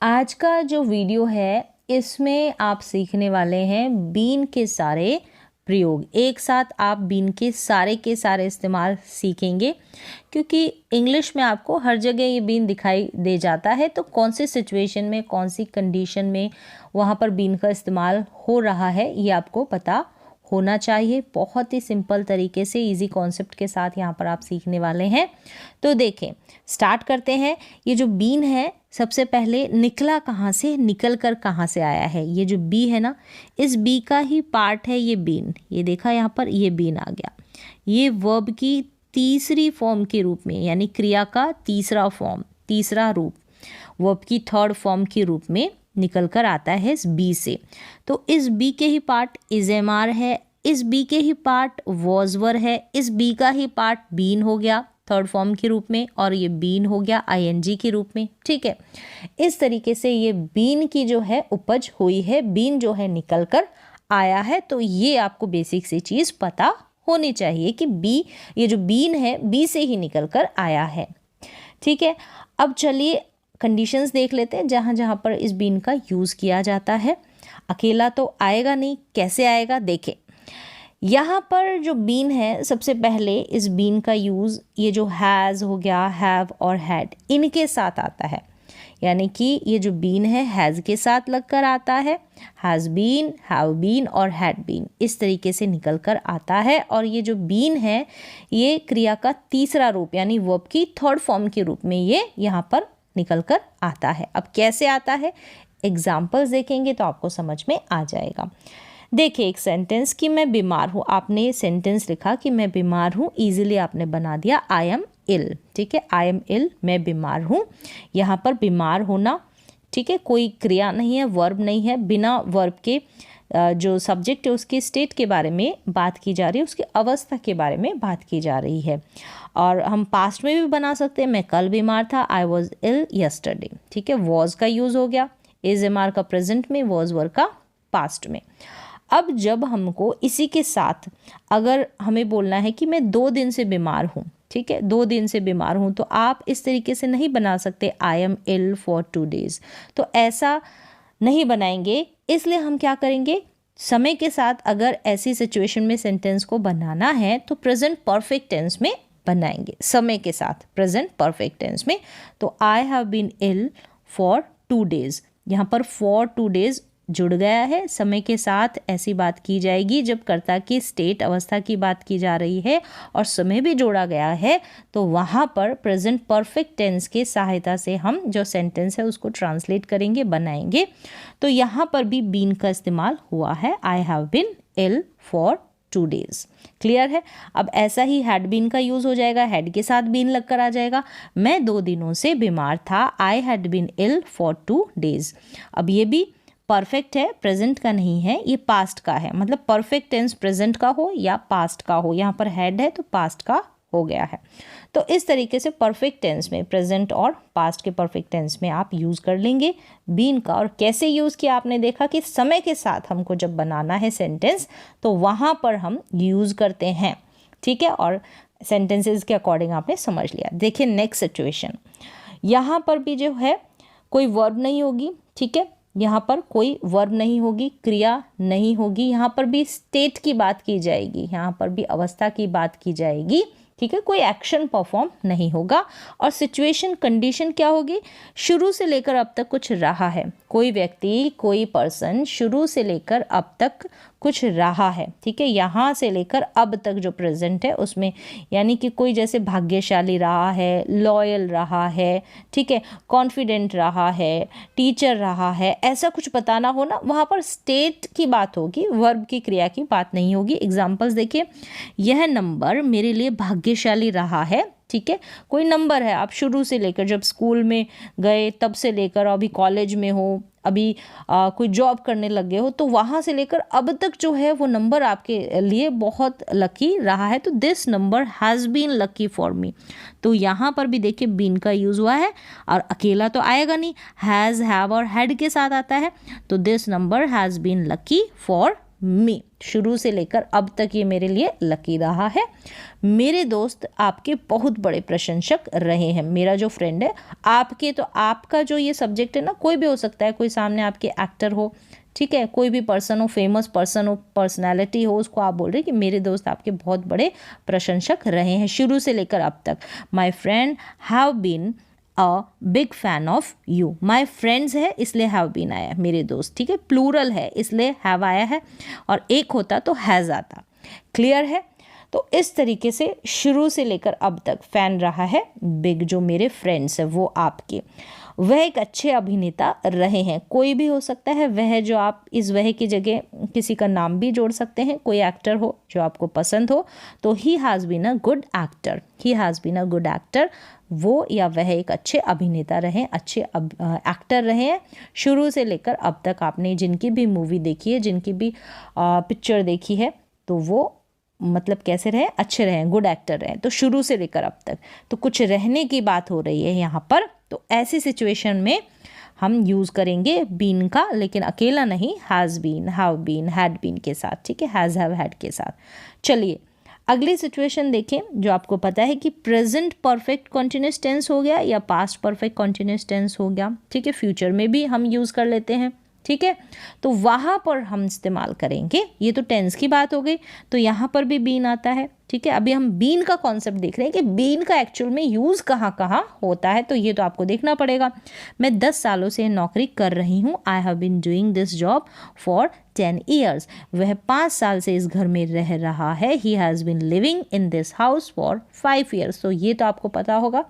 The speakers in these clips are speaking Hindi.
आज का जो वीडियो है इसमें आप सीखने वाले हैं बीन के सारे प्रयोग। एक साथ आप बीन के सारे इस्तेमाल सीखेंगे, क्योंकि इंग्लिश में आपको हर जगह ये बीन दिखाई दे जाता है। तो कौन सी सिचुएशन में, कौन सी कंडीशन में वहाँ पर बीन का इस्तेमाल हो रहा है ये आपको पता होना चाहिए। बहुत ही सिंपल तरीके से इजी कॉन्सेप्ट के साथ यहाँ पर आप सीखने वाले हैं। तो देखें, स्टार्ट करते हैं। ये जो बीन है सबसे पहले निकला कहाँ से, निकल कर कहाँ से आया है। ये जो बी है ना, इस बी का ही पार्ट है ये बीन। ये देखा यहाँ पर, ये बीन आ गया। ये वर्ब की तीसरी फॉर्म के रूप में, यानी क्रिया का तीसरा फॉर्म, तीसरा रूप, वर्ब की थर्ड फॉर्म के रूप में निकल कर आता है इस बी से। तो इस बी के ही पार्ट इज़-एम-आर है, इस बी के ही पार्ट वॉज-वर है, इस बी का ही पार्ट बीन हो गया थर्ड फॉर्म के रूप में, और ये बीन हो गया आईएनजी के रूप में। ठीक है, इस तरीके से ये बीन की जो है उपज हुई है, बीन जो है निकल कर आया है। तो ये आपको बेसिक सी चीज़ पता होनी चाहिए कि बी, ये जो बीन है बी से ही निकल कर आया है। ठीक है, अब चलिए कंडीशंस देख लेते हैं जहाँ जहाँ पर इस बीन का यूज़ किया जाता है। अकेला तो आएगा नहीं, कैसे आएगा देखें। यहाँ पर जो बीन है, सबसे पहले इस बीन का यूज़ ये जो हैज़ हो गया, हैव और हैड, इनके साथ आता है। यानी कि ये जो बीन है हैज़ के साथ लगकर आता है। हैज़ बीन, हैव बीन और हैड बीन, इस तरीके से निकल कर आता है। और ये जो बीन है ये क्रिया का तीसरा रूप, यानी वर्ब की थर्ड फॉर्म के रूप में ये यहाँ पर निकल कर आता है। अब कैसे आता है, एग्जाम्पल्स देखेंगे तो आपको समझ में आ जाएगा। देखिए, एक सेंटेंस कि मैं बीमार हूँ, आपने सेंटेंस लिखा कि मैं बीमार हूँ, इजीली आपने बना दिया आई एम इल। ठीक है, आई एम इल, मैं बीमार हूँ। यहाँ पर बीमार होना, ठीक है, कोई क्रिया नहीं है, वर्ब नहीं है। बिना वर्ब के जो सब्जेक्ट है उसके स्टेट के बारे में बात की जा रही है, उसकी अवस्था के बारे में बात की जा रही है। और हम पास्ट में भी बना सकते हैं, मैं कल बीमार था, आई वॉज इल यस्टरडे। ठीक है, वॉज का यूज़ हो गया, इज एम आर का प्रेजेंट में, वॉज वर का पास्ट में। अब जब हमको इसी के साथ अगर हमें बोलना है कि मैं 2 दिन से बीमार हूँ, ठीक है, 2 दिन से बीमार हूँ, तो आप इस तरीके से नहीं बना सकते I am ill for 2 days। तो ऐसा नहीं बनाएंगे, इसलिए हम क्या करेंगे, समय के साथ अगर ऐसी सिचुएशन में सेंटेंस को बनाना है तो प्रेजेंट परफेक्ट टेंस में बनाएंगे, समय के साथ प्रेजेंट परफेक्ट टेंस में। तो I have been ill for 2 days, यहाँ पर फॉर 2 days जुड़ गया है, समय के साथ ऐसी बात की जाएगी जब कर्ता की स्टेट, अवस्था की बात की जा रही है और समय भी जोड़ा गया है, तो वहाँ पर प्रेजेंट परफेक्ट टेंस के सहायता से हम जो सेंटेंस है उसको ट्रांसलेट करेंगे, बनाएंगे। तो यहाँ पर भी बीन का इस्तेमाल हुआ है, I have been ill for 2 days। Clear है। अब ऐसा ही हैड बीन का यूज़ हो जाएगा, हैड के साथ बीन लगकर आ जाएगा, मैं 2 दिनों से बीमार था, I had been ill for 2 days। अब ये भी परफेक्ट है, प्रेजेंट का नहीं है, ये पास्ट का है। मतलब परफेक्ट टेंस प्रेजेंट का हो या पास्ट का हो, यहाँ पर हैड है तो पास्ट का हो गया है। तो इस तरीके से परफेक्ट टेंस में, प्रेजेंट और पास्ट के परफेक्ट टेंस में आप यूज़ कर लेंगे बीन का। और कैसे यूज़ किया आपने देखा कि समय के साथ हमको जब बनाना है सेंटेंस तो वहाँ पर हम यूज़ करते हैं। ठीक है, और सेंटेंसेस के अकॉर्डिंग आपने समझ लिया। देखिए नेक्स्ट सिचुएशन, यहाँ पर भी जो है कोई वर्ब नहीं होगी। ठीक है, यहाँ पर कोई वर्ब नहीं होगी, क्रिया नहीं होगी, यहाँ पर भी स्टेट की बात की जाएगी, यहाँ पर भी अवस्था की बात की जाएगी। ठीक है, कोई एक्शन परफॉर्म नहीं होगा। और सिचुएशन, कंडीशन क्या होगी, शुरू से लेकर अब तक कुछ रहा है, कोई व्यक्ति, कोई पर्सन शुरू से लेकर अब तक कुछ रहा है। ठीक है, यहाँ से लेकर अब तक जो प्रेजेंट है उसमें, यानी कि कोई जैसे भाग्यशाली रहा है, लॉयल रहा है, ठीक है, कॉन्फिडेंट रहा है, टीचर रहा है, ऐसा कुछ बताना हो ना, वहाँ पर स्टेट की बात होगी, वर्ब की, क्रिया की बात नहीं होगी। एग्जाम्पल्स देखिए, यह नंबर मेरे लिए भाग्यशाली रहा है। ठीक है, कोई नंबर है, आप शुरू से लेकर जब स्कूल में गए तब से लेकर अभी कॉलेज में हो, अभी कोई जॉब करने लगे हो, तो वहाँ से लेकर अब तक जो है वो नंबर आपके लिए बहुत लकी रहा है। तो this number has been lucky for me. तो यहाँ पर भी देखिए बीन का यूज़ हुआ है, और अकेला तो आएगा नहीं, हैज़, हैव और हैड के साथ आता है। तो this number has been lucky for me, शुरू से लेकर अब तक ये मेरे लिए लकी रहा है। मेरे दोस्त आपके बहुत बड़े प्रशंसक रहे हैं। मेरा जो फ्रेंड है आपके, तो आपका जो ये सब्जेक्ट है ना, कोई भी हो सकता है, कोई सामने आपके एक्टर हो, ठीक है, कोई भी पर्सन हो, फेमस पर्सन हो, पर्सनैलिटी हो, उसको आप बोल रहे हैं कि मेरे दोस्त आपके बहुत बड़े प्रशंसक रहे हैं शुरू से लेकर अब तक। My friend have been a big fan of you. My friends है इसलिए हैव बीन आया, मेरे दोस्त, ठीक है, प्लूरल है इसलिए हैव आया है, और एक होता तो हैज़ आता। क्लियर है? तो इस तरीके से शुरू से लेकर अब तक फैन रहा है बिग, जो मेरे फ्रेंड्स है वो आपके। वह एक अच्छे अभिनेता रहे हैं, कोई भी हो सकता है वह, जो आप इस वह की जगह किसी का नाम भी जोड़ सकते हैं, कोई एक्टर हो जो आपको पसंद हो, तो he has been a good actor, he has been a good actor, वो या वह एक अच्छे अभिनेता रहे, अच्छे एक्टर रहे हैं शुरू से लेकर अब तक। आपने जिनकी भी मूवी देखी है, जिनकी भी पिक्चर देखी है, तो वो मतलब कैसे रहे, अच्छे रहे, गुड एक्टर रहे, तो शुरू से लेकर अब तक। तो कुछ रहने की बात हो रही है यहाँ पर, तो ऐसी सिचुएशन में हम यूज़ करेंगे बीन का, लेकिन अकेला नहीं, has been, have been, had been के साथ, ठीक है, हैज़ हैव हैड के साथ। चलिए अगली सिचुएशन देखें, जो आपको पता है कि प्रेजेंट परफेक्ट कॉन्टिन्यूअस टेंस हो गया या पास्ट परफेक्ट कॉन्टिन्यूअस टेंस हो गया, ठीक है, फ्यूचर में भी हम यूज़ कर लेते हैं, ठीक है, तो वहाँ पर हम इस्तेमाल करेंगे, ये तो टेंस की बात हो गई, तो यहाँ पर भी बीन आता है, ठीक है। अभी हम बीन का कॉन्सेप्ट देख रहे हैं कि बीन का एक्चुअल में यूज़ कहाँ कहाँ होता है, तो ये तो आपको देखना पड़ेगा। मैं 10 सालों से नौकरी कर रही हूँ, I have been doing this job for 10 years। वह 5 साल से इस घर में रह रहा है, he has been living in this house for 5 years। तो ये तो आपको पता होगा,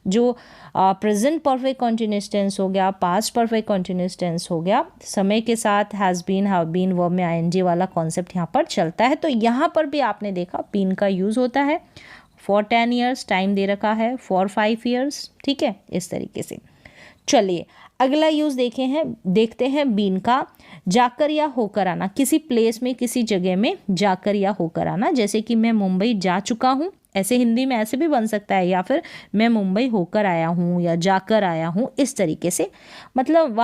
जो प्रेजेंट परफेक्ट कॉन्टिन्यूअस टेंस हो गया, पास्ट परफेक्ट कॉन्टिन्यूअस टेंस हो गया, समय के साथ has been, have been, verb में आईएनजी वाला कॉन्सेप्ट यहाँ पर चलता है। तो यहाँ पर भी आपने देखा बीन का यूज़ होता है, फॉर 10 years टाइम दे रखा है, फॉर 5 years, ठीक है, इस तरीके से। चलिए अगला यूज़ देखते हैं बीन का, जाकर या होकर आना, किसी प्लेस में, किसी जगह में जाकर या होकर आना, जैसे कि मैं मुंबई जा चुका हूँ, ऐसे हिंदी में ऐसे भी बन सकता है, या फिर मैं मुंबई होकर आया हूँ या जाकर आया हूँ, इस तरीके से। मतलब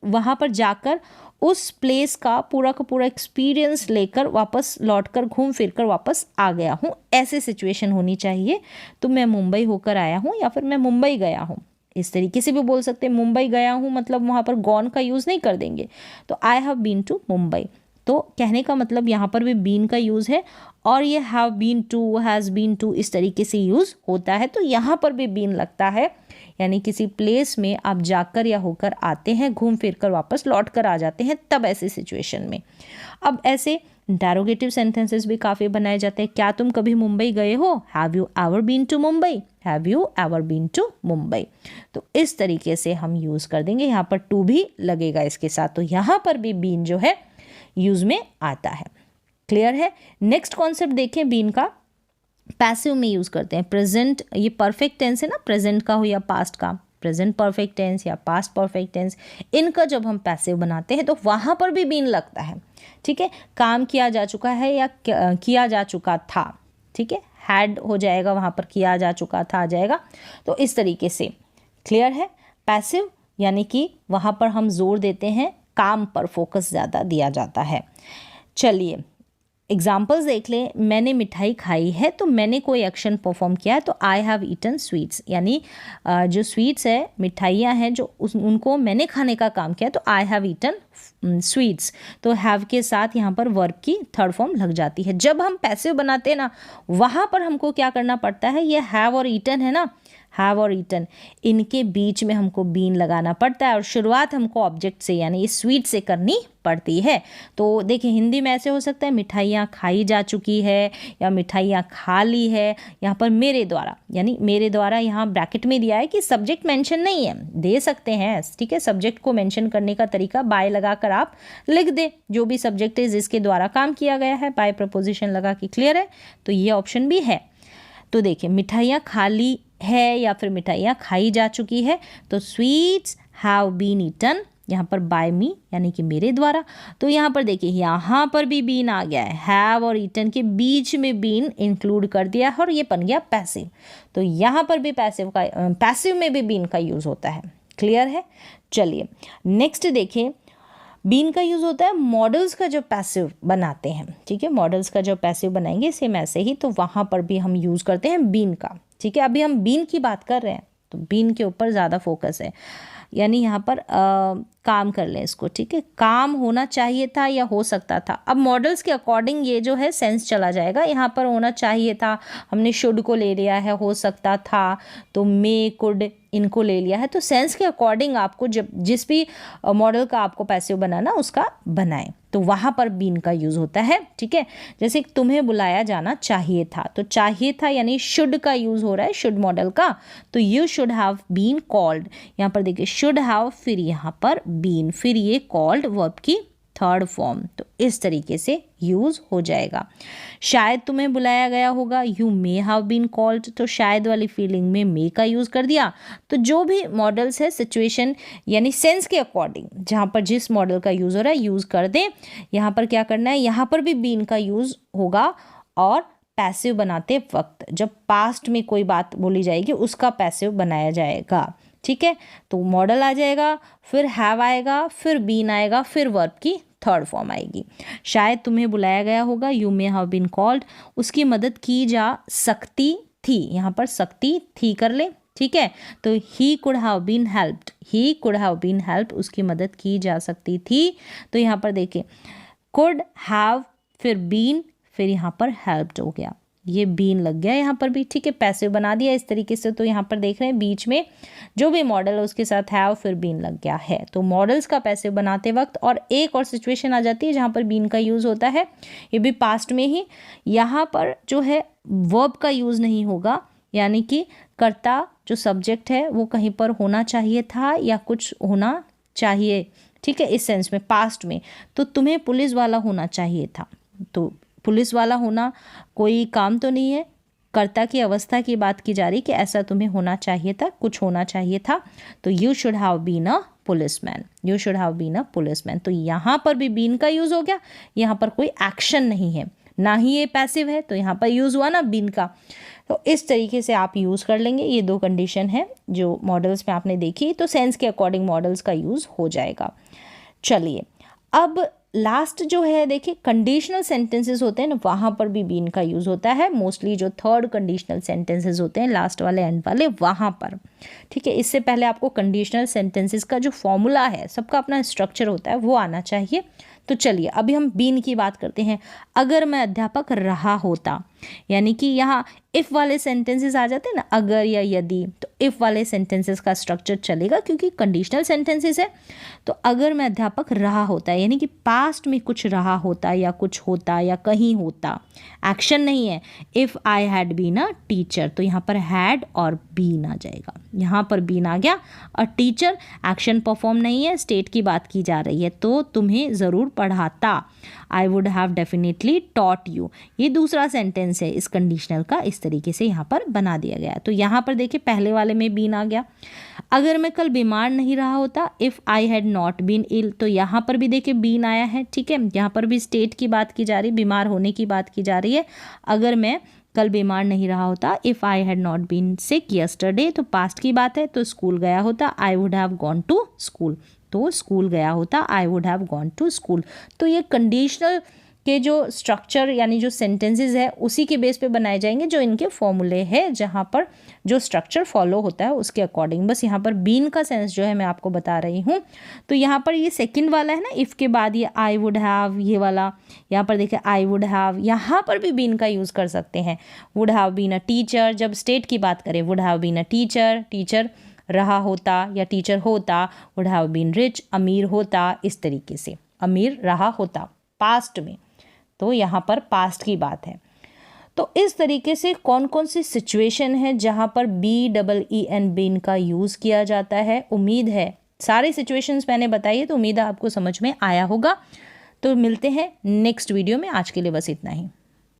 वहाँ पर जाकर उस प्लेस का पूरा एक्सपीरियंस लेकर वापस लौटकर घूम फिर कर वापस आ गया हूँ, ऐसे सिचुएशन होनी चाहिए। तो मैं मुंबई होकर आया हूँ या फिर मैं मुंबई गया हूँ, इस तरीके से भी बोल सकते हैं। मुंबई गया हूँ मतलब वहाँ पर गॉन का यूज़ नहीं कर देंगे, तो I have been to Mumbai, तो कहने का मतलब यहाँ पर भी बीन का यूज़ है, और ये have been to, has been to, इस तरीके से यूज़ होता है, तो यहाँ पर भी बीन लगता है। यानी किसी प्लेस में आप जाकर या होकर आते हैं, घूम फिर कर वापस लौट कर आ जाते हैं, तब ऐसी सिचुएशन में। अब ऐसे इंटरोगेटिव सेंटेंसेस भी काफ़ी बनाए जाते हैं। क्या तुम कभी मुंबई गए हो? Have you ever been to Mumbai? Have you ever been to Mumbai? तो इस तरीके से हम यूज़ कर देंगे। यहाँ पर टू भी लगेगा इसके साथ, तो यहाँ पर भी बीन जो है यूज़ में आता है। क्लियर है? नेक्स्ट कॉन्सेप्ट देखें बीन का, पैसिव में यूज़ करते हैं। प्रेजेंट, ये परफेक्ट टेंस है ना, प्रेजेंट का हो या पास्ट का, प्रेजेंट परफेक्ट टेंस या पास्ट परफेक्ट टेंस, इनका जब हम पैसिव बनाते हैं तो वहाँ पर भी बीन लगता है, ठीक है। काम किया जा चुका है या किया जा चुका था, ठीक है, हैड हो जाएगा, वहाँ पर किया जा चुका था आ जाएगा, तो इस तरीके से। क्लियर है? पैसिव यानी कि वहाँ पर हम जोर देते हैं, काम पर फोकस ज़्यादा दिया जाता है। चलिए एग्जाम्पल्स देख लें। मैंने मिठाई खाई है, तो मैंने कोई एक्शन परफॉर्म किया है, तो आई हैव ईटन स्वीट्स, यानी जो स्वीट्स है, मिठाइयाँ हैं, जो उनको मैंने खाने का काम किया, तो आई हैव ईटन स्वीट्स। तो हैव के साथ यहाँ पर वर्ब की थर्ड फॉर्म लग जाती है। जब हम पैसिव बनाते हैं ना, वहाँ पर हमको क्या करना पड़ता है, ये हैव और ईटन है ना, हैव और ईटन, इनके बीच में हमको बीन लगाना पड़ता है, और शुरुआत हमको ऑब्जेक्ट से यानी इस स्वीट से करनी पड़ती है। तो देखिए हिंदी में ऐसे हो सकता है, मिठाइयाँ खाई जा चुकी है या मिठाइयाँ खा ली है। यहाँ पर मेरे द्वारा, यानी मेरे द्वारा यहाँ ब्रैकेट में दिया है कि सब्जेक्ट मेंशन नहीं है, दे सकते हैं, ठीक है। सब्जेक्ट को मेंशन करने का तरीका बाय लगाकर आप लिख दे, जो भी सब्जेक्ट है जिसके द्वारा काम किया गया है, बाय प्रपोजिशन लगा के। क्लियर है? तो ये ऑप्शन भी है। तो देखिए मिठाइयाँ खा ली है या फिर मिठाइयाँ खाई जा चुकी है, तो स्वीट्स हैव बीन ईटन, यहाँ पर बाय मी यानी कि मेरे द्वारा। तो यहाँ पर देखिए यहाँ पर भी बीन आ गया है, हैव और ईटन के बीच में बीन इंक्लूड कर दिया है, और ये बन गया पैसिव। तो यहाँ पर भी पैसिव में भी बीन का यूज़ होता है। क्लियर है? चलिए नेक्स्ट देखें, बीन का यूज़ होता है मॉडल्स का जो पैसिव बनाते हैं, ठीक है, मॉडल्स का जो पैसिव बनाएंगे सेम ऐसे ही, तो वहाँ पर भी हम यूज़ करते हैं बीन का, ठीक है। अभी हम बीन की बात कर रहे हैं तो बीन के ऊपर ज़्यादा फोकस है, यानी यहाँ पर काम कर लें इसको, ठीक है। काम होना चाहिए था या हो सकता था, अब मॉडल्स के अकॉर्डिंग ये जो है सेंस चला जाएगा। यहाँ पर होना चाहिए था, हमने शुड को ले लिया है, हो सकता था तो मे कुड इनको ले लिया है, तो सेंस के अकॉर्डिंग आपको जब जिस भी मॉडल का आपको पैसिव बनाना उसका बनाएं, तो वहाँ पर बीन का यूज़ होता है, ठीक है। जैसे तुम्हें बुलाया जाना चाहिए था, तो चाहिए था यानी शुड का यूज़ हो रहा है, शुड मॉडल का, तो you should have been called. यहाँ पर देखिए शुड हैव, फिर यहाँ पर बीन, फिर ये कॉल्ड वर्ब की थर्ड फॉर्म, तो इस तरीके से यूज़ हो जाएगा। शायद तुम्हें बुलाया गया होगा, you may have been called, तो शायद वाली फीलिंग में मे का यूज़ कर दिया। तो जो भी मॉडल्स है सिचुएशन यानी सेंस के अकॉर्डिंग जहाँ पर जिस मॉडल का यूज़ हो रहा है यूज़ कर दें। यहाँ पर क्या करना है, यहाँ पर भी बीन का यूज़ होगा, और पैसिव बनाते वक्त जब पास्ट में कोई बात बोली जाएगी उसका पैसिव बनाया जाएगा, ठीक है। तो मॉडल आ जाएगा, फिर हैव आएगा, फिर बीन आएगा, फिर वर्ब की थर्ड फॉर्म आएगी। शायद तुम्हें बुलाया गया होगा, you may have been called, उसकी मदद की जा सकती थी, यहाँ पर सकती थी कर ले, ठीक है। तो he could have been helped, he could have been helped, उसकी मदद की जा सकती थी। तो यहाँ पर देखिए कुड हैव, फिर बीन, फिर यहाँ पर हेल्प्ड हो गया, ये बीन लग गया यहाँ पर भी, ठीक है, पैसिव बना दिया इस तरीके से। तो यहाँ पर देख रहे हैं बीच में जो भी मॉडल है उसके साथ हैव फिर बीन लग गया है, तो मॉडल्स का पैसिव बनाते वक्त। और एक और सिचुएशन आ जाती है जहाँ पर बीन का यूज़ होता है, ये भी पास्ट में ही, यहाँ पर जो है वर्ब का यूज़ नहीं होगा, यानी कि कर्ता जो सब्जेक्ट है वो कहीं पर होना चाहिए था या कुछ होना चाहिए, ठीक है, इस सेंस में पास्ट में। तो तुम्हें पुलिस वाला होना चाहिए था, तो पुलिस वाला होना कोई काम तो नहीं है, कर्ता की अवस्था की बात की जा रही कि ऐसा तुम्हें होना चाहिए था, कुछ होना चाहिए था। तो you should have been a policeman, you should have been a policeman. तो यहाँ पर भी बीन का यूज़ हो गया, यहाँ पर कोई एक्शन नहीं है, ना ही ये पैसिव है, तो यहाँ पर यूज़ हुआ ना बीन का। तो इस तरीके से आप यूज़ कर लेंगे। ये दो कंडीशन है जो मॉडल्स में आपने देखी, तो सेंस के अकॉर्डिंग मॉडल्स का यूज़ हो जाएगा। चलिए अब लास्ट जो है देखिए कंडीशनल सेंटेंसेस होते हैं ना, वहाँ पर भी बीन का यूज़ होता है, मोस्टली जो थर्ड कंडीशनल सेंटेंसेस होते हैं लास्ट वाले एंड वाले वहाँ पर, ठीक है। इससे पहले आपको कंडीशनल सेंटेंसेस का जो फॉर्मूला है, सबका अपना स्ट्रक्चर होता है, वो आना चाहिए। तो चलिए अभी हम बीन की बात करते हैं। अगर मैं अध्यापक रहा होता, यानी कि यहाँ इफ़ वाले सेंटेंसेस आ जाते हैं ना, अगर या यदि, तो इफ़ वाले सेंटेंसेस का स्ट्रक्चर चलेगा क्योंकि कंडीशनल सेंटेंसेस है। तो अगर मैं अध्यापक रहा होता है यानी कि पास्ट में कुछ रहा होता या कुछ होता या कहीं होता, एक्शन नहीं है। If I had been a teacher, तो यहाँ पर हैड और बीन आ जाएगा, यहाँ पर बीन आ गया। और टीचर एक्शन परफॉर्म नहीं है, स्टेट की बात की जा रही है, तो तुम्हें ज़रूर पढ़ाता, आई would have definitely taught you. ये दूसरा सेंटेंस है इस कंडीशनल का, इस तरीके से यहाँ पर बना दिया गया। तो यहाँ पर देखिए पहले वाले में बीन आ गया। अगर मैं कल बीमार नहीं रहा होता, if I had not been ill, तो यहाँ पर भी देखिए बीन आया है, ठीक है। यहाँ पर भी स्टेट की बात की जा रही, बीमार होने की बात की जा रही है। अगर मैं कल बीमार नहीं रहा होता, if I had not been sick yesterday, तो पास्ट की बात है, तो स्कूल गया होता, I would have gone to school, तो स्कूल गया होता, I would have gone to school. तो ये कंडीशनल के जो स्ट्रक्चर यानी जो सेंटेंसेस है उसी के बेस पे बनाए जाएंगे, जो इनके फॉर्मूले हैं, जहाँ पर जो स्ट्रक्चर फॉलो होता है उसके अकॉर्डिंग। बस यहाँ पर बीन का सेंस जो है मैं आपको बता रही हूँ। तो यहाँ पर ये सेकंड वाला है ना, इफ़ के बाद ये आई वुड हैव, ये वाला यहाँ पर देखिए आई वुड हैव, यहाँ पर भी बीन का यूज़ कर सकते हैं। Would have been a teacher, जब स्टेट की बात करें, would have been a teacher, teacher रहा होता या टीचर होता, वुड हैव बीन रिच, अमीर होता, इस तरीके से अमीर रहा होता पास्ट में, तो यहाँ पर पास्ट की बात है। तो इस तरीके से कौन कौन सी सिचुएशन है जहाँ पर BEEN बीन का यूज़ किया जाता है। उम्मीद है सारी सिचुएशंस मैंने बताई है, तो उम्मीद है आपको समझ में आया होगा। तो मिलते हैं नेक्स्ट वीडियो में, आज के लिए बस इतना ही।